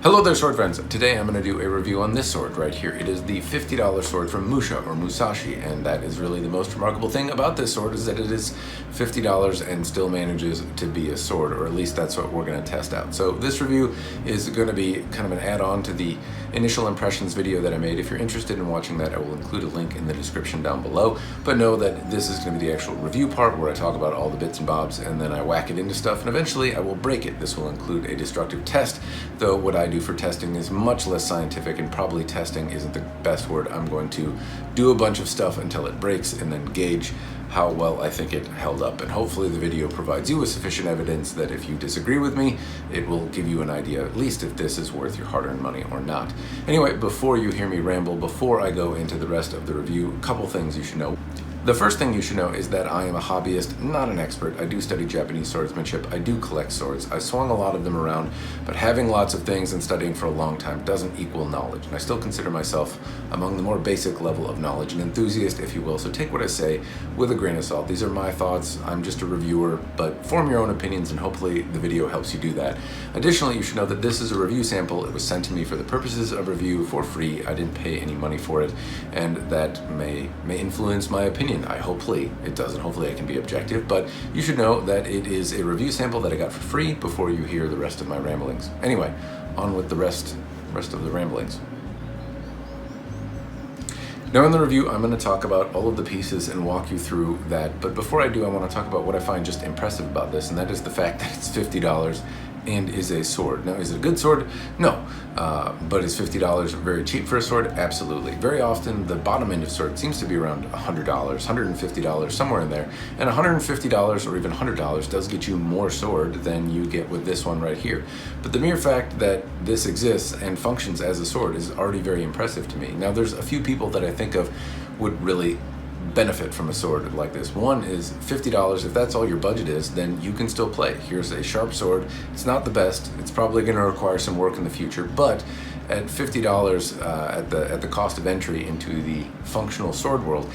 Hello there, sword friends. Today I'm going to do a review on this sword right here. It is the $50 sword from Musha or Musashi, and that is really the most remarkable thing about this sword is that it is $50 and still manages to be a sword, or at least that's what we're going to test out. So this review is going to be kind of an add-on to the initial impressions video that I made. If you're interested in watching that, I will include a link in the description down below, but know that this is going to be the actual review part where I talk about all the bits and bobs and then I whack it into stuff, and eventually I will break it. This will include a destructive test, though what I do for testing is much less scientific, and probably testing isn't the best word. I'm going to do a bunch of stuff until it breaks and then gauge how well I think it held up, and hopefully the video provides you with sufficient evidence that if you disagree with me, it will give you an idea at least if this is worth your hard-earned money or not. Anyway, before you hear me ramble, before I go into the rest of the review, a couple things you should know. The first thing you should know is that I am a hobbyist, not an expert. I do study Japanese swordsmanship. I do collect swords. I swung a lot of them around, but having lots of things and studying for a long time doesn't equal knowledge. And I still consider myself among the more basic level of knowledge, an enthusiast, if you will. So take what I say with a grain of salt. These are my thoughts. I'm just a reviewer, but form your own opinions, and hopefully the video helps you do that. Additionally, you should know that this is a review sample. It was sent to me for the purposes of review for free. I didn't pay any money for it, and that may influence my opinion. Hopefully it doesn't. Hopefully I can be objective, but you should know that it is a review sample that I got for free before you hear the rest of my ramblings. Anyway, on with the rest of the ramblings. Now in the review, I'm going to talk about all of the pieces and walk you through that, but before I do, I want to talk about what I find just impressive about this, and that is the fact that it's $50 and is a sword. Now, is it a good sword? No. But is $50 very cheap for a sword? Absolutely. Very often, the bottom end of sword seems to be around $100, $150, somewhere in there. And $150 or even $100 does get you more sword than you get with this one right here. But the mere fact that this exists and functions as a sword is already very impressive to me. Now, there's a few people that I think of would really benefit from a sword like this. One is $50. If that's all your budget is, then you can still play. Here's a sharp sword. It's not the best. It's probably going to require some work in the future, but at $50 at the cost of entry into the functional sword world,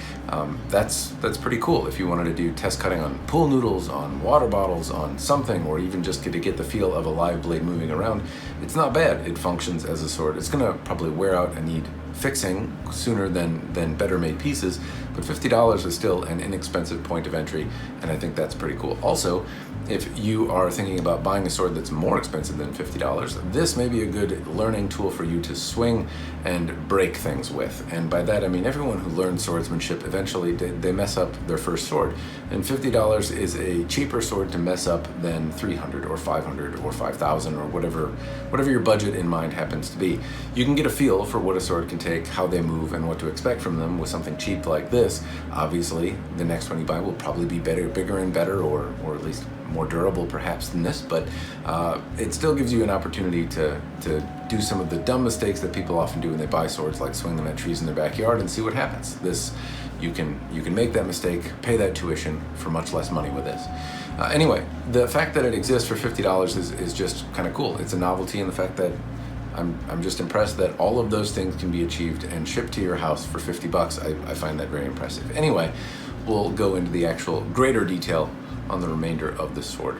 that's pretty cool. If you wanted to do test cutting on pool noodles, on water bottles, on something, or even just to get the feel of a live blade moving around, it's not bad. It functions as a sword. It's going to probably wear out and need fixing sooner than better made pieces, but $50 is still an inexpensive point of entry, and I think that's pretty cool. Also, if you are thinking about buying a sword that's more expensive than $50, this may be a good learning tool for you to swing and break things with. And by that I mean everyone who learns swordsmanship eventually they mess up their first sword, and $50 is a cheaper sword to mess up than $300 or $500 or $5,000 or whatever your budget in mind happens to be. You can get a feel for what a sword can take, how they move, and what to expect from them with something cheap like this. Obviously, the next one you buy will probably be better, bigger and better, or at least more durable perhaps than this, but it still gives you an opportunity to do some of the dumb mistakes that people often do when they buy swords, like swing them at trees in their backyard and see what happens. This, you can make that mistake, pay that tuition for much less money with this. Anyway, the fact that it exists for $50 is just kind of cool. It's a novelty, and the fact that I'm just impressed that all of those things can be achieved and shipped to your house for 50 bucks. I find that very impressive. Anyway, we'll go into the actual greater detail on the remainder of the sword.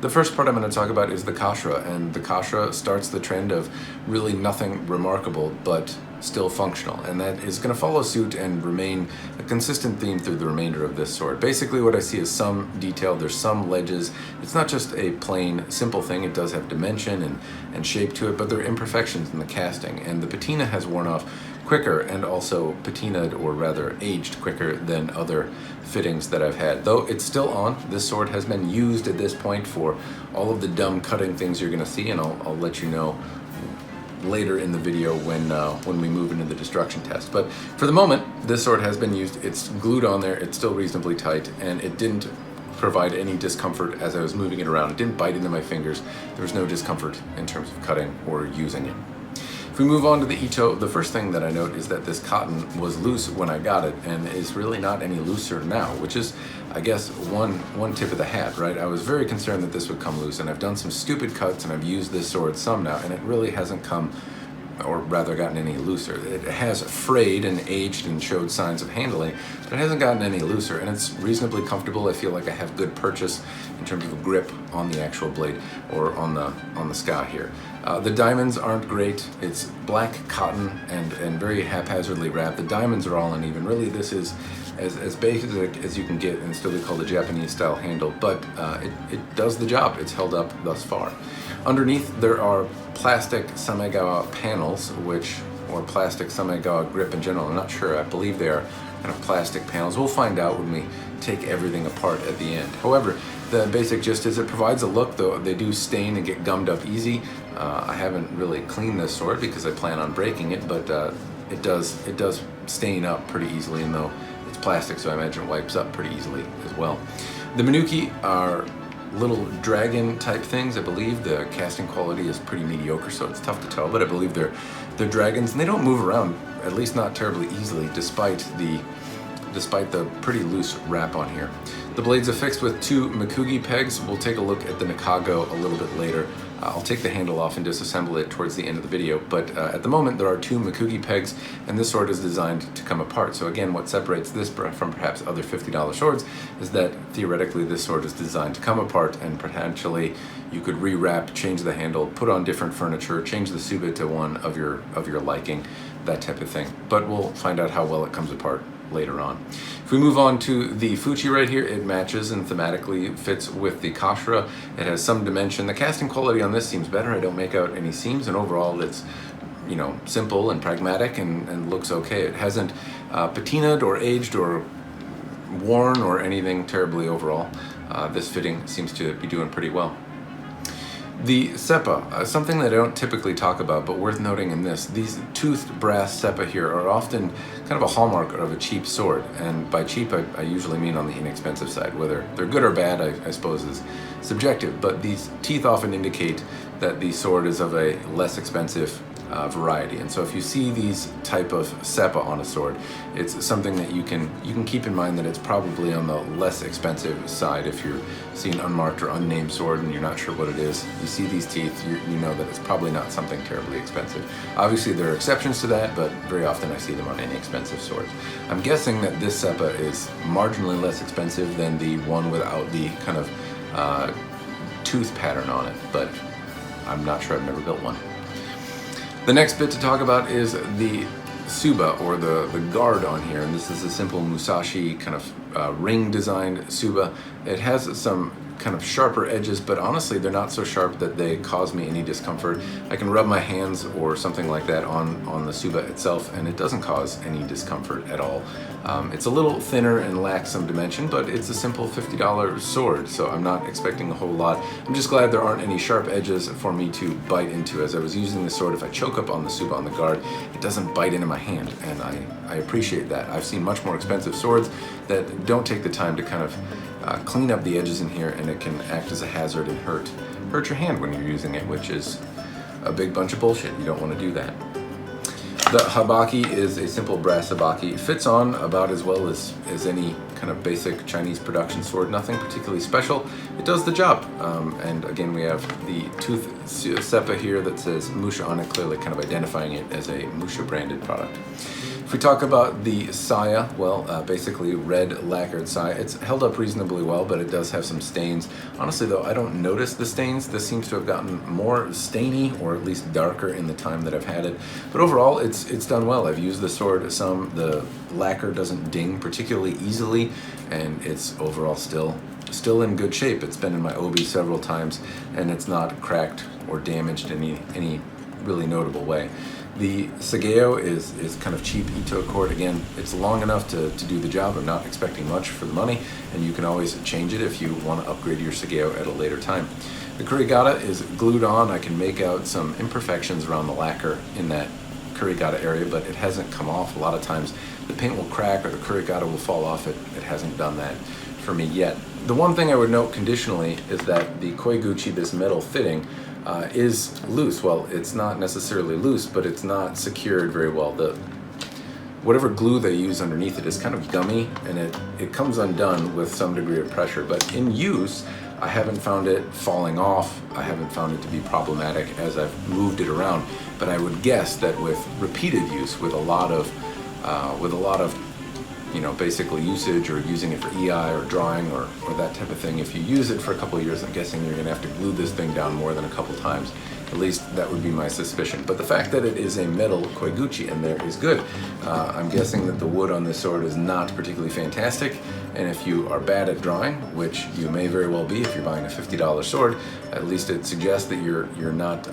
The first part I'm going to talk about is the kashra, and the kashra starts the trend of really nothing remarkable but still functional, and that is going to follow suit and remain a consistent theme through the remainder of this sword. Basically what I see is some detail, there's some ledges. It's not just a plain simple thing, it does have dimension and shape to it, but there are imperfections in the casting, and the patina has worn off quicker and also patinaed, or rather aged quicker than other fittings that I've had. Though it's still on, this sword has been used at this point for all of the dumb cutting things you're going to see, and I'll let you know later in the video when we move into the destruction test. But for the moment, this sword has been used. It's glued on there. It's still reasonably tight, and it didn't provide any discomfort as I was moving it around. It didn't bite into my fingers. There was no discomfort in terms of cutting or using it. If we move on to the Ito, the first thing that I note is that this cotton was loose when I got it and is really not any looser now, which is, I guess, one tip of the hat, right? I was very concerned that this would come loose, and I've done some stupid cuts and I've used this sword some now, and it really hasn't come, or rather gotten any looser. It has frayed and aged and showed signs of handling, but it hasn't gotten any looser, and it's reasonably comfortable. I feel like I have good purchase in terms of grip on the actual blade or on the ska here. The diamonds aren't great. It's black cotton and very haphazardly wrapped. The diamonds are all uneven. Really, this is as basic as you can get and still be called a Japanese style handle, but it does the job. It's held up thus far. Underneath there are plastic samegawa panels, or plastic samegawa grip in general. I'm not sure. I believe they are kind of plastic panels. We'll find out when we take everything apart at the end. However, the basic gist is it provides a look, though they do stain and get gummed up easy. I haven't really cleaned this sword because I plan on breaking it, but it does stain up pretty easily, and though it's plastic, so I imagine it wipes up pretty easily as well. The Minuki are little dragon type things. I believe the casting quality is pretty mediocre, so it's tough to tell, but I believe they're dragons, and they don't move around, at least not terribly easily, despite the pretty loose wrap on here. The blades are fixed with 2 Mikugi pegs. We'll take a look at the Nakago a little bit later. I'll take the handle off and disassemble it towards the end of the video, but at the moment there are 2 Mikugi pegs, and this sword is designed to come apart. So again, what separates this from perhaps other $50 swords is that theoretically this sword is designed to come apart, and potentially you could rewrap, change the handle, put on different furniture, change the tsuba to one of your liking, that type of thing. But we'll find out how well it comes apart later on. If we move on to the Fuchi right here, it matches and thematically fits with the Kashira. It has some dimension. The casting quality on this seems better. I don't make out any seams, and overall it's, you know, simple and pragmatic and looks okay. It hasn't patinaed or aged or worn or anything terribly overall. This fitting seems to be doing pretty well. The seppa, something that I don't typically talk about, but worth noting in this, these toothed brass seppa here are often kind of a hallmark of a cheap sword, and by cheap I usually mean on the inexpensive side. Whether they're good or bad, I suppose is subjective, but these teeth often indicate that the sword is of a less expensive variety, and so if you see these type of seppa on a sword, it's something that you can keep in mind that it's probably on the less expensive side. If you're seeing unmarked or unnamed sword and you're not sure what it is, you see these teeth, you know that it's probably not something terribly expensive. Obviously there are exceptions to that, but very often I see them on inexpensive swords. I'm guessing that this seppa is marginally less expensive than the one without the kind of tooth pattern on it, but I'm not sure. I've never built one. The next bit to talk about is the tsuba, or the guard on here, and this is a simple Musashi kind of ring designed tsuba. It has some kind of sharper edges, but honestly they're not so sharp that they cause me any discomfort. I can rub my hands or something like that on the tsuba itself, and it doesn't cause any discomfort at all. It's a little thinner and lacks some dimension, but it's a simple $50 sword, so I'm not expecting a whole lot. I'm just glad there aren't any sharp edges for me to bite into. As I was using the sword, if I choke up on the tsuba on the guard, it doesn't bite into my hand, and I appreciate that. I've seen much more expensive swords that don't take the time to kind of clean up the edges in here, and it can act as a hazard and hurt your hand when you're using it, which is a big bunch of bullshit. You don't want to do that. The habaki is a simple brass habaki. It fits on about as well as any kind of basic Chinese production sword. Nothing particularly special. It does the job. And again, we have the tooth seppa here that says Musha on it, clearly kind of identifying it as a Musha branded product. If we talk about the saya, well, basically red lacquered saya. It's held up reasonably well, but it does have some stains. Honestly though, I don't notice the stains. This seems to have gotten more stainy, or at least darker, in the time that I've had it. But overall, it's done well. I've used the sword some. The lacquer doesn't ding particularly easily, and it's overall still in good shape. It's been in my obi several times, and it's not cracked or damaged in any really notable way. The Sageo is kind of cheap Ito cord. Again, it's long enough to do the job. I'm not expecting much for the money, and you can always change it if you want to upgrade your Sageo at a later time. The Kurigata is glued on. I can make out some imperfections around the lacquer in that Kurigata area, but it hasn't come off. A lot of times the paint will crack or the Kurigata will fall off. It hasn't done that for me yet. The one thing I would note conditionally is that the Koiguchi, this metal fitting, is loose. Well, it's not necessarily loose, but it's not secured very well. Whatever glue they use underneath it is kind of gummy, and it comes undone with some degree of pressure. But in use, I haven't found it falling off. I haven't found it to be problematic as I've moved it around. But I would guess that with repeated use, with a lot of basically usage, or using it for EI or drawing or that type of thing, if you use it for a couple of years, I'm guessing you're gonna have to glue this thing down more than a couple times, At least that would be my suspicion. But the fact that it is a metal koiguchi in there is good. I'm guessing that the wood on this sword is not particularly fantastic, and if you are bad at drawing, which you may very well be if you're buying a $50 sword, at least it suggests that you're not,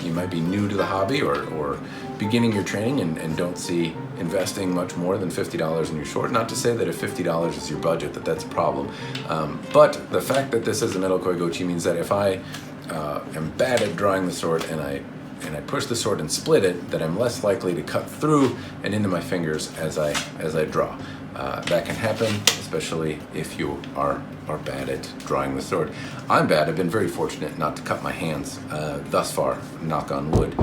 you might be new to the hobby or beginning your training and don't see investing much more than $50 in your sword. Not to say that if $50 is your budget that's a problem, but the fact that this is a metal koiguchi means that if I am bad at drawing the sword and I push the sword and split it, that I'm less likely to cut through and into my fingers as I draw. That can happen, especially if you are bad at drawing the sword. I'm bad. I've been very fortunate not to cut my hands thus far, knock on wood.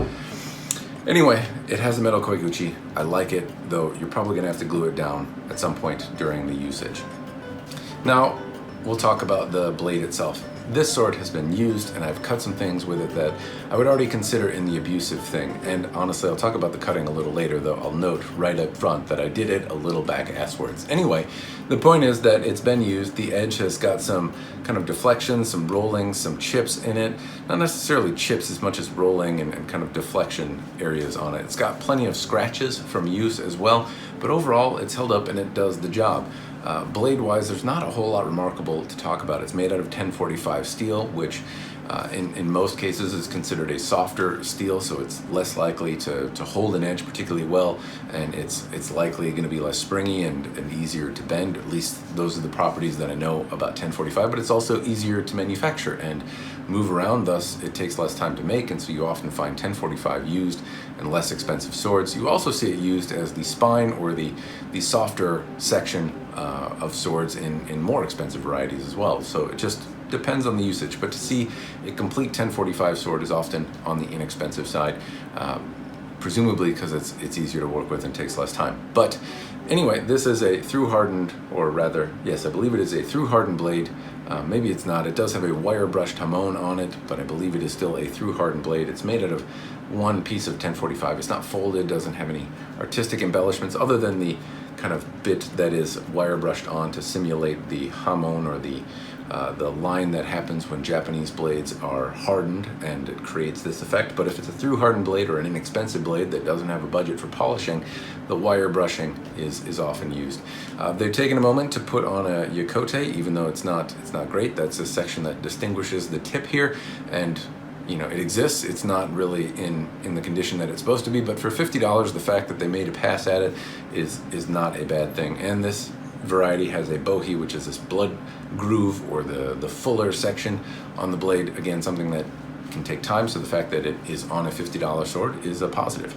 Anyway, it has a metal koiguchi. I like it, though you're probably going to have to glue it down at some point during the usage. Now, we'll talk about the blade itself. This sword has been used, and I've cut some things with it that I would already consider in the abusive thing. And honestly, I'll talk about the cutting a little later, though I'll note right up front that I did it a little back-asswards. Anyway, the point is that it's been used. The edge has got some kind of deflection, some rolling, some chips in it. Not necessarily chips as much as rolling and kind of deflection areas on it. It's got plenty of scratches from use as well, but overall it's held up and it does the job. Blade-wise, there's not a whole lot remarkable to talk about. It's made out of 1045 steel, which in most cases is considered a softer steel, so it's less likely to hold an edge particularly well, and it's likely going to be less springy and easier to bend. At least those are the properties that I know about 1045, but it's also easier to manufacture and move around, thus it takes less time to make, and so you often find 1045 used in less expensive swords. You also see it used as the spine or the softer section of swords in more expensive varieties as well. So it just depends on the usage, but to see a complete 1045 sword is often on the inexpensive side, presumably because it's easier to work with and takes less time. But anyway, this is a through-hardened, or rather, yes, I believe it is a through-hardened blade. Maybe it's not. It does have a wire-brushed hamon on it, but I believe it is still a through-hardened blade. It's made out of one piece of 1045. It's not folded, doesn't have any artistic embellishments other than the kind of bit that is wire-brushed on to simulate the hamon, or the line that happens when Japanese blades are hardened, and it creates this effect. But if it's a through-hardened blade or an inexpensive blade that doesn't have a budget for polishing, the wire brushing is often used. They've taken a moment to put on a yokote, even though it's not great. That's a section that distinguishes the tip here, and you know, it exists. It's not really in the condition that it's supposed to be, but for $50, the fact that they made a pass at it is not a bad thing. And this variety has a bohi, which is this blood groove, or the fuller section on the blade. Again, something that can take time, so the fact that it is on a $50 sword is a positive.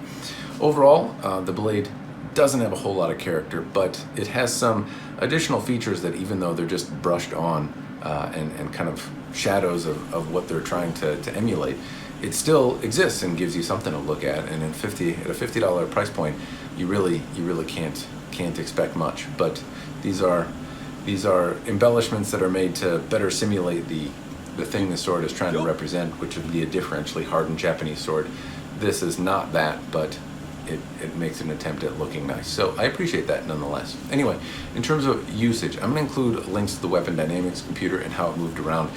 Overall, the blade doesn't have a whole lot of character, but it has some additional features that, even though they're just brushed on and kind of shadows of what they're trying to emulate, it still exists and gives you something to look at. And at a $50 price point, you really can't expect much. But these are embellishments that are made to better simulate the thing the sword is trying to represent, which would be a differentially hardened Japanese sword. This is not that, but it makes an attempt at looking nice. So I appreciate that nonetheless. Anyway, in terms of usage, I'm going to include links to the weapon dynamics computer and how it moved around.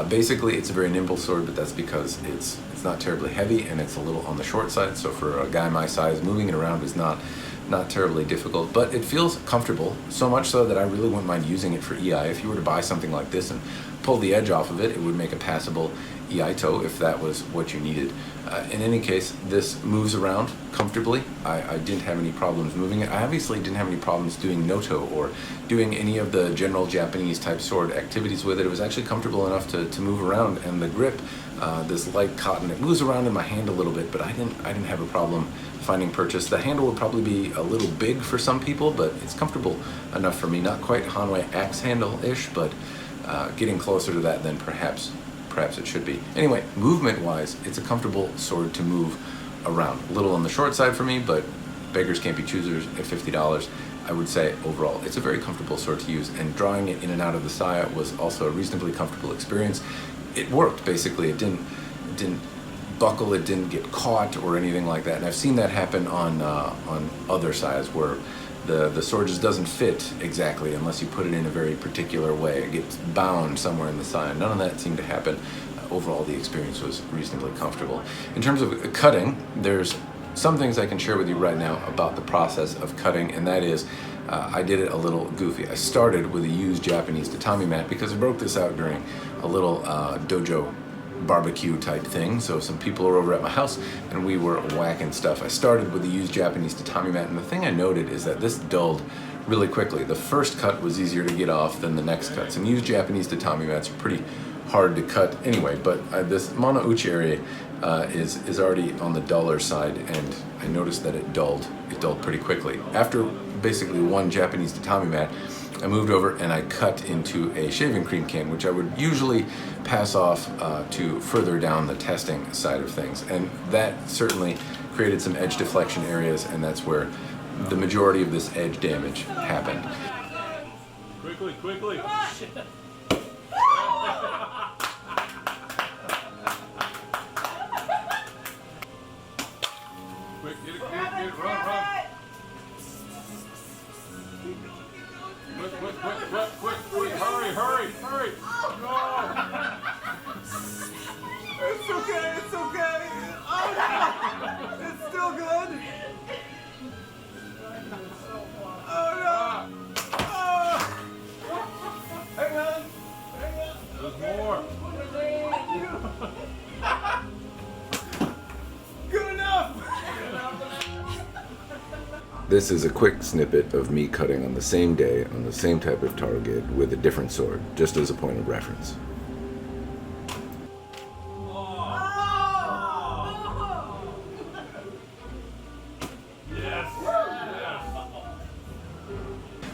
Basically, it's a very nimble sword, but that's because it's not terribly heavy and it's a little on the short side. So for a guy my size, moving it around is not terribly difficult, but it feels comfortable, so much so that I really wouldn't mind using it for EI. If you were to buy something like this and pull the edge off of it, it would make a passable EI-toe if that was what you needed. In any case, this moves around comfortably. I didn't have any problems moving it. I obviously didn't have any problems doing noto or doing any of the general Japanese type sword activities with it. It was actually comfortable enough to move around, and the grip, this light cotton, it moves around in my hand a little bit, but I didn't have a problem finding purchase. The handle would probably be a little big for some people, but it's comfortable enough for me. Not quite Hanwei axe handle-ish, but getting closer to that than perhaps it should be. Anyway, movement-wise, it's a comfortable sword to move around. A little on the short side for me, but beggars can't be choosers at $50. I would say overall, it's a very comfortable sword to use, and drawing it in and out of the saya was also a reasonably comfortable experience. It worked, basically. It didn't buckle, it didn't get caught or anything like that. And I've seen that happen on other sayas where the sword just doesn't fit exactly unless you put it in a very particular way. It gets bound somewhere in the saya. None of that seemed to happen overall the experience was reasonably comfortable. In terms of cutting, there's some things I can share with you right now about the process of cutting, and that is I did it a little goofy. I started with a used Japanese tatami mat because I broke this out during a little dojo barbecue type thing. So some people were over at my house and we were whacking stuff. I started with the used Japanese tatami mat, and the thing I noted is that this dulled really quickly. The first cut was easier to get off than the next cuts, and used Japanese tatami mats are pretty hard to cut anyway, but this Mono Uchi area is already on the duller side, and I noticed that it dulled pretty quickly. After basically one Japanese tatami mat, I moved over and I cut into a shaving cream can, which I would usually pass off to further down the testing side of things, and that certainly created some edge deflection areas, and that's where the majority of this edge damage happened. Quickly, quickly! Quick, get it, run! Quick, hurry! No! It's okay! Oh no! It's still good! Oh no! Oh! Hang on! There's more! Good enough! This is a quick snippet of me cutting on the same day on the same type of target with a different sword, just as a point of reference.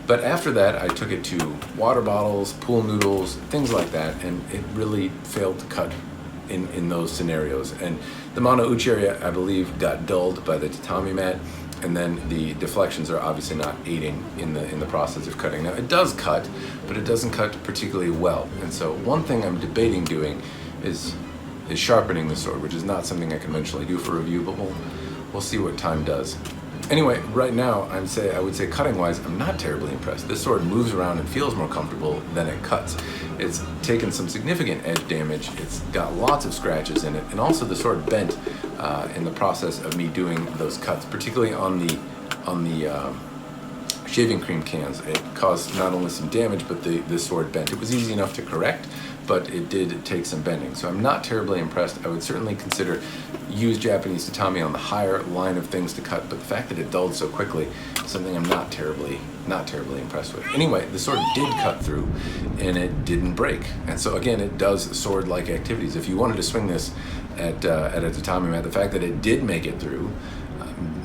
But after that, I took it to water bottles, pool noodles, things like that, and it really failed to cut in those scenarios. And the Mono Uchi area, I believe, got dulled by the tatami mat, and then the deflections are obviously not aiding in the process of cutting. Now, it does cut, but it doesn't cut particularly well. And so one thing I'm debating doing is sharpening the sword, which is not something I can eventually do for review, but we'll see what time does. Anyway, right now, I would say cutting-wise, I'm not terribly impressed. This sword moves around and feels more comfortable than it cuts. It's taken some significant edge damage. It's got lots of scratches in it, and also the sword bent in the process of me doing those cuts, particularly on the shaving cream cans. It caused not only some damage, but the sword bent. It was easy enough to correct, but it did take some bending. So I'm not terribly impressed. I would certainly consider used Japanese tatami on the higher line of things to cut, but the fact that it dulled so quickly is something I'm not terribly impressed with. Anyway, the sword did cut through, and it didn't break. And so again, it does sword-like activities. If you wanted to swing this at a tatami mat, the fact that it did make it through,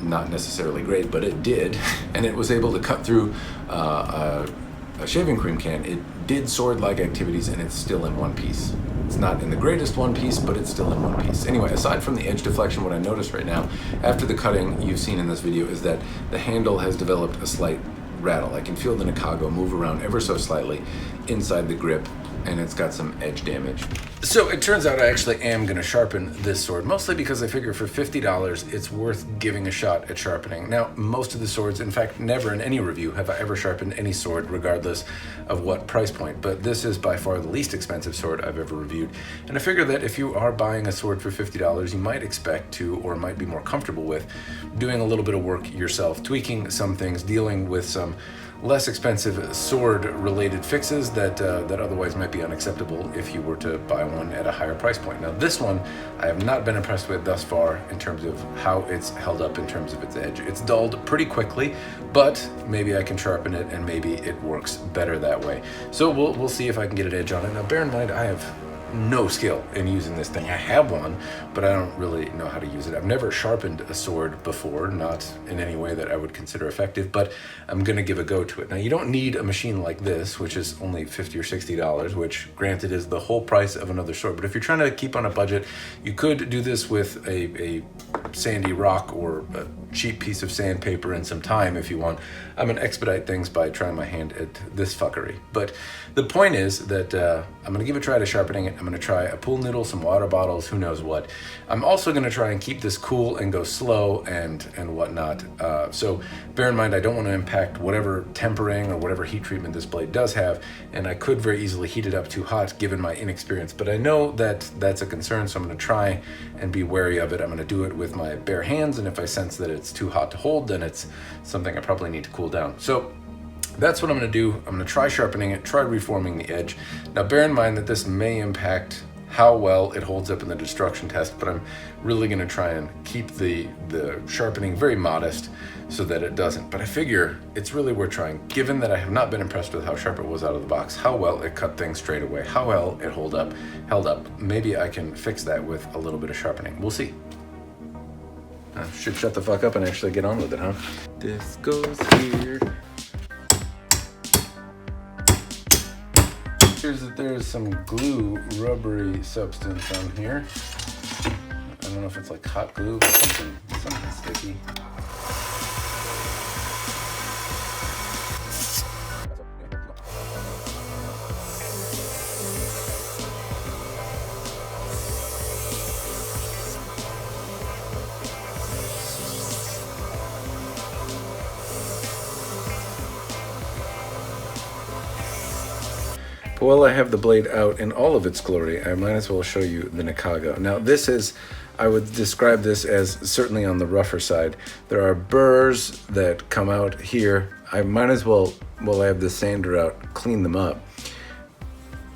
not necessarily great, but it did, and it was able to cut through a shaving cream can. It did sword-like activities, and it's still in one piece. It's not in the greatest one piece, but it's still in one piece. Anyway, aside from the edge deflection, what I noticed right now, after the cutting you've seen in this video, is that the handle has developed a slight rattle. I can feel the Nakago move around ever so slightly inside the grip, and it's got some edge damage. So it turns out I actually am going to sharpen this sword, mostly because I figure for $50 it's worth giving a shot at sharpening. Now, most of the swords, in fact, never in any review have I ever sharpened any sword, regardless of what price point, but this is by far the least expensive sword I've ever reviewed. And I figure that if you are buying a sword for $50, you might expect to, or might be more comfortable with, doing a little bit of work yourself, tweaking some things, dealing with some less expensive sword-related fixes that otherwise might be unacceptable if you were to buy one at a higher price point. Now, this one I have not been impressed with thus far in terms of how it's held up in terms of its edge. It's dulled pretty quickly, but maybe I can sharpen it and maybe it works better that way. So we'll see if I can get an edge on it. Now, bear in mind, I have no skill in using this thing. I have one, but I don't really know how to use it. I've never sharpened a sword before, not in any way that I would consider effective, but I'm gonna give a go to it. Now, you don't need a machine like this, which is only $50 or $60, which granted is the whole price of another sword, but if you're trying to keep on a budget, you could do this with a sandy rock or a cheap piece of sandpaper and some time if you want. I'm gonna expedite things by trying my hand at this fuckery. But the point is that I'm gonna give a try to sharpening it. I'm gonna try a pool noodle, some water bottles, who knows what. I'm also gonna try and keep this cool and go slow and whatnot. So bear in mind, I don't want to impact whatever tempering or whatever heat treatment this blade does have, and I could very easily heat it up too hot given my inexperience. But I know that that's a concern, so I'm gonna try and be wary of it. I'm gonna do it with my bare hands, and if I sense that it's too hot to hold, then it's something I probably need to cool down. So that's what I'm gonna do. I'm gonna try sharpening it, try reforming the edge. Now bear in mind that this may impact how well it holds up in the destruction test, but I'm really gonna try and keep the sharpening very modest so that it doesn't. But I figure it's really worth trying, given that I have not been impressed with how sharp it was out of the box, how well it cut things straight away, how well it held up. Maybe I can fix that with a little bit of sharpening. We'll see. I should shut the fuck up and actually get on with it, huh? This goes here. Here's that there's some glue, rubbery substance on here. I don't know if it's like hot glue, but something sticky. While I have the blade out in all of its glory, I might as well show you the Nakago. Now this is, I would describe this as certainly on the rougher side. There are burrs that come out here. I might as well, while I have the sander out, clean them up.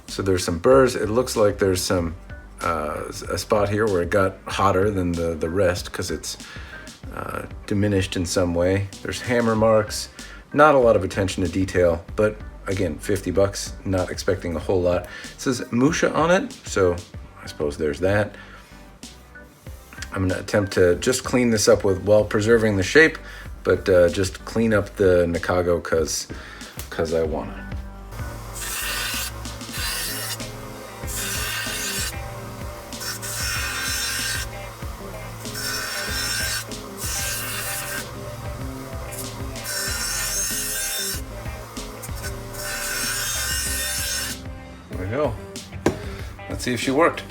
So there's some burrs. It looks like there's some a spot here where it got hotter than the rest because it's diminished in some way. There's hammer marks, not a lot of attention to detail, but again, 50 bucks, not expecting a whole lot. It says Musha on it, so I suppose there's that. I'm gonna attempt to just clean this up while preserving the shape, but just clean up the Nakago cause I wanna. There we go. Let's see if she worked.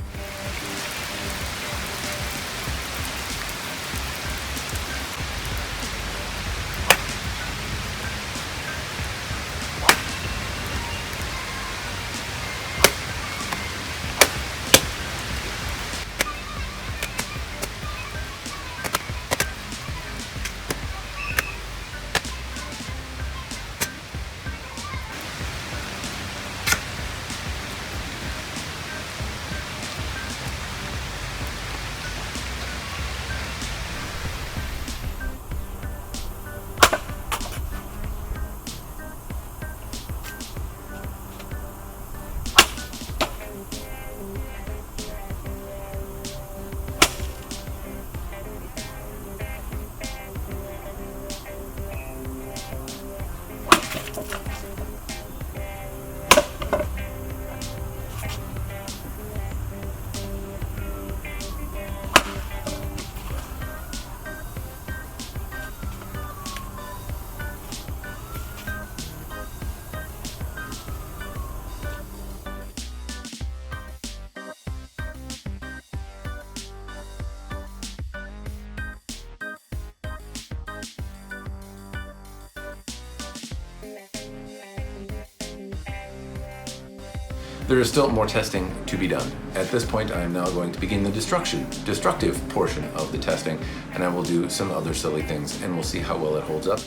There is still more testing to be done. At this point, I am now going to begin the destructive portion of the testing, and I will do some other silly things, and we'll see how well it holds up.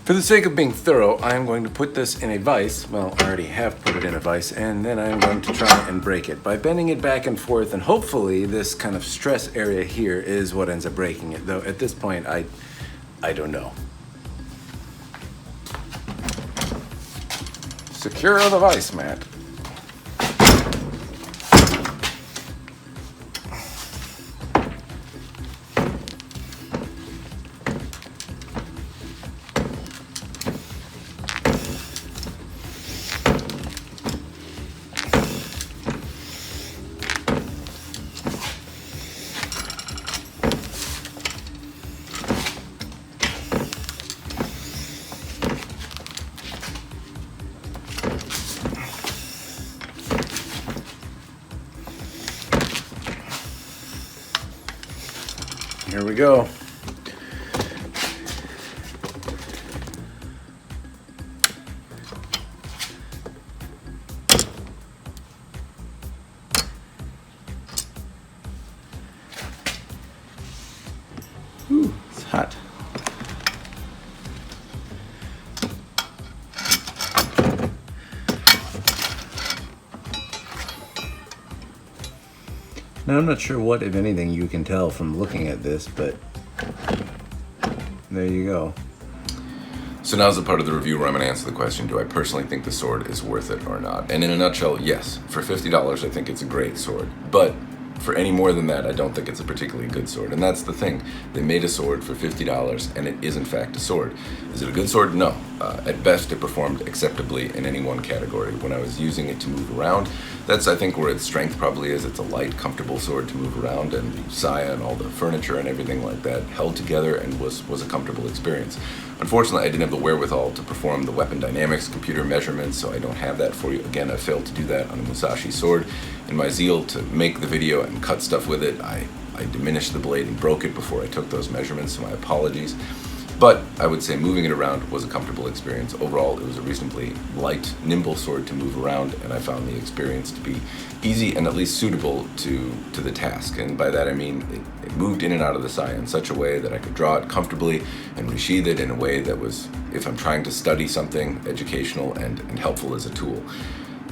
For the sake of being thorough, I am going to put this in a vise. Well, I already have put it in a vise, and then I'm going to try and break it by bending it back and forth, and hopefully this kind of stress area here is what ends up breaking it, though at this point I don't know. Secure the vise, Matt. Here we go. Ooh, it's hot. Now, I'm not sure what, if anything, you can tell from looking at this, but there you go. So now's the part of the review where I'm going to answer the question, do I personally think the sword is worth it or not? And in a nutshell, yes. For $50, I think it's a great sword. But for any more than that, I don't think it's a particularly good sword. And that's the thing. They made a sword for $50, and it is in fact a sword. Is it a good sword? No. At best, it performed acceptably in any one category. When I was using it to move around, that's, I think, where its strength probably is. It's a light, comfortable sword to move around, and the saya and all the furniture and everything like that held together and was a comfortable experience. Unfortunately, I didn't have the wherewithal to perform the weapon dynamics computer measurements, so I don't have that for you. Again, I failed to do that on the Musashi sword. In my zeal to make the video and cut stuff with it, I diminished the blade and broke it before I took those measurements, so my apologies. But I would say moving it around was a comfortable experience. Overall, it was a reasonably light, nimble sword to move around, and I found the experience to be easy and at least suitable to the task. And by that I mean it moved in and out of the saya in such a way that I could draw it comfortably and resheath it in a way that was, if I'm trying to study something, educational and helpful as a tool.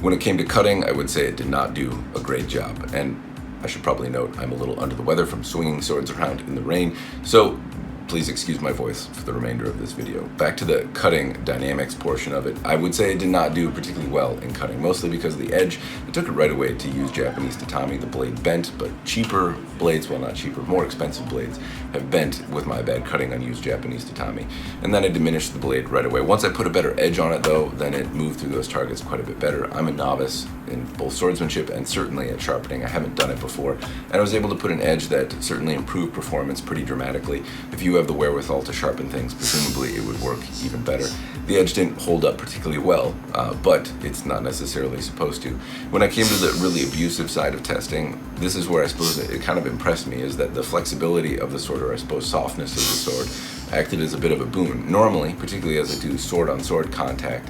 When it came to cutting, I would say it did not do a great job. And I should probably note I'm a little under the weather from swinging swords around in the rain, so please excuse my voice for the remainder of this video. Back to the cutting dynamics portion of it, I would say it did not do particularly well in cutting, mostly because of the edge. It took it right away to use Japanese tatami. The blade bent, but cheaper blades, well not cheaper, more expensive blades have bent with my bad cutting on used Japanese tatami. And then I diminished the blade right away. Once I put a better edge on it though, then it moved through those targets quite a bit better. I'm a novice in both swordsmanship and certainly at sharpening. I haven't done it before. And I was able to put an edge that certainly improved performance pretty dramatically. If you have the wherewithal to sharpen things, presumably it would work even better. The edge didn't hold up particularly well, but it's not necessarily supposed to. When I came to the really abusive side of testing, this is where I suppose it kind of impressed me, is that the flexibility of the sword, or I suppose softness of the sword, acted as a bit of a boon. Normally, particularly as I do sword-on-sword contact,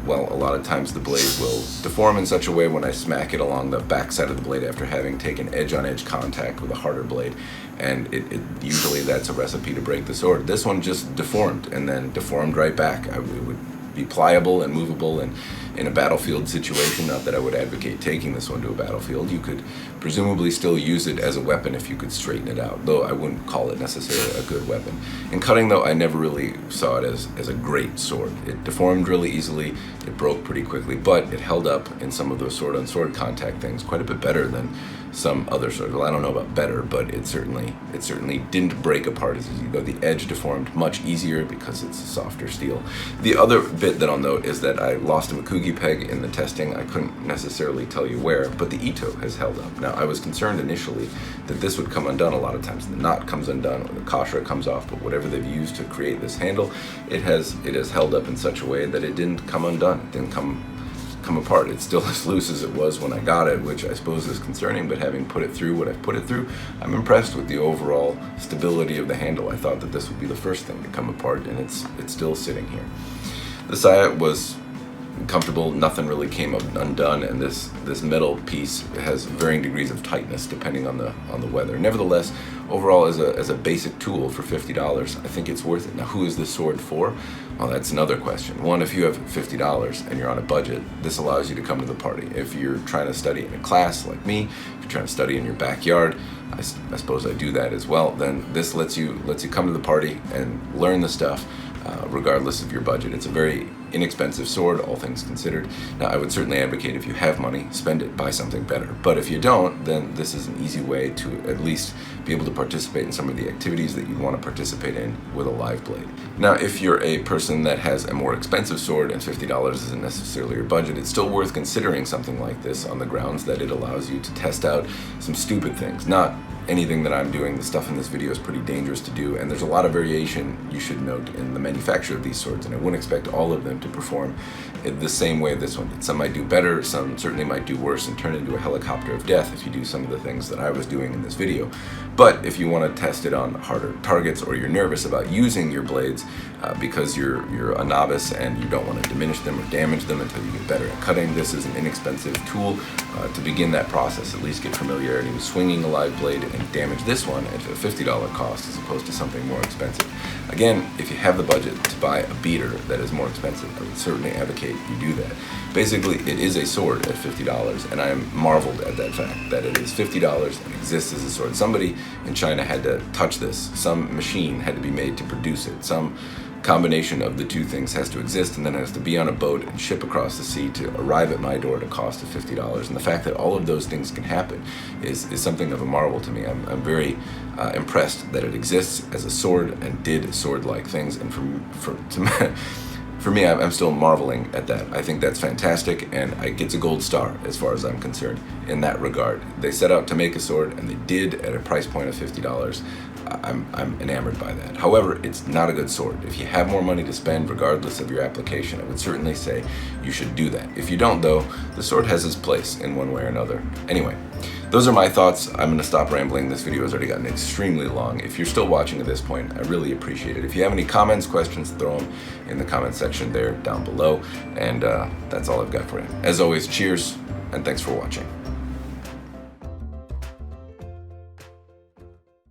well, a lot of times the blade will deform in such a way when I smack it along the back side of the blade after having taken edge-on-edge contact with a harder blade, and it usually that's a recipe to break the sword. This one just deformed, and then deformed right back. It would be pliable and movable, and in a battlefield situation, not that I would advocate taking this one to a battlefield, you could presumably still use it as a weapon if you could straighten it out, though I wouldn't call it necessarily a good weapon. In cutting though, I never really saw it as a great sword. It deformed really easily, it broke pretty quickly, but it held up in some of those sword-on-sword contact things quite a bit better than some other swords. Well, I don't know about better, but it certainly didn't break apart as easy, though the edge deformed much easier because it's a softer steel. The other bit that I'll note is that I lost a Makugi peg in the testing. I couldn't necessarily tell you where, but the Ito has held up. Now, I was concerned initially that this would come undone. A lot of times the knot comes undone or the kashira comes off, but whatever they've used to create this handle, it has held up in such a way that it didn't come undone. It didn't come apart. It's still as loose as it was when I got it, which I suppose is concerning, but having put it through what I've put it through, I'm impressed with the overall stability of the handle. I thought that this would be the first thing to come apart, and it's still sitting here. The saya was comfortable, nothing really came undone, and this metal piece has varying degrees of tightness depending on the weather. Nevertheless, overall, as a basic tool for $50, I think it's worth it. Now, who is this sword for? Well, that's another question. One, if you have $50 and you're on a budget, this allows you to come to the party. If you're trying to study in a class like me, if you're trying to study in your backyard, I suppose I do that as well, then this lets you come to the party and learn the stuff regardless of your budget. It's a very inexpensive sword, all things considered. Now, I would certainly advocate, if you have money, spend it, buy something better. But if you don't, then this is an easy way to at least be able to participate in some of the activities that you'd want to participate in with a live blade. Now, if you're a person that has a more expensive sword and $50 isn't necessarily your budget, it's still worth considering something like this on the grounds that it allows you to test out some stupid things. Not anything that I'm doing. The stuff in this video is pretty dangerous to do, and there's a lot of variation, you should note, in the manufacture of these swords, and I wouldn't expect all of them to perform the same way this one did. Some might do better, some certainly might do worse and turn into a helicopter of death if you do some of the things that I was doing in this video. But if you want to test it on harder targets, or you're nervous about using your blades because you're a novice and you don't want to diminish them or damage them until you get better at cutting, this is an inexpensive tool to begin that process. At least get familiarity with swinging a live blade and damage this one at a $50 cost as opposed to something more expensive. Again, if you have the budget to buy a beater that is more expensive, I would certainly advocate you do that. Basically, it is a sword at $50, and I am marveled at that fact that it is $50 and exists as a sword. Somebody in China had to touch this. Some machine had to be made to produce it. Some combination of the two things has to exist, and then it has to be on a boat and ship across the sea to arrive at my door at a cost of $50. And the fact that all of those things can happen is something of a marvel to me. I'm very impressed that it exists as a sword and did sword-like things, and for me, I'm still marveling at that. I think that's fantastic, and it gets a gold star as far as I'm concerned in that regard. They set out to make a sword, and they did at a price point of $50. I'm enamored by that. However, it's not a good sword. If you have more money to spend, regardless of your application, I would certainly say you should do that. If you don't, though, the sword has its place in one way or another. Anyway, those are my thoughts. I'm going to stop rambling. This video has already gotten extremely long. If you're still watching at this point, I really appreciate it. If you have any comments, questions, throw them in the comment section there down below. And that's all I've got for you. As always, cheers, and thanks for watching.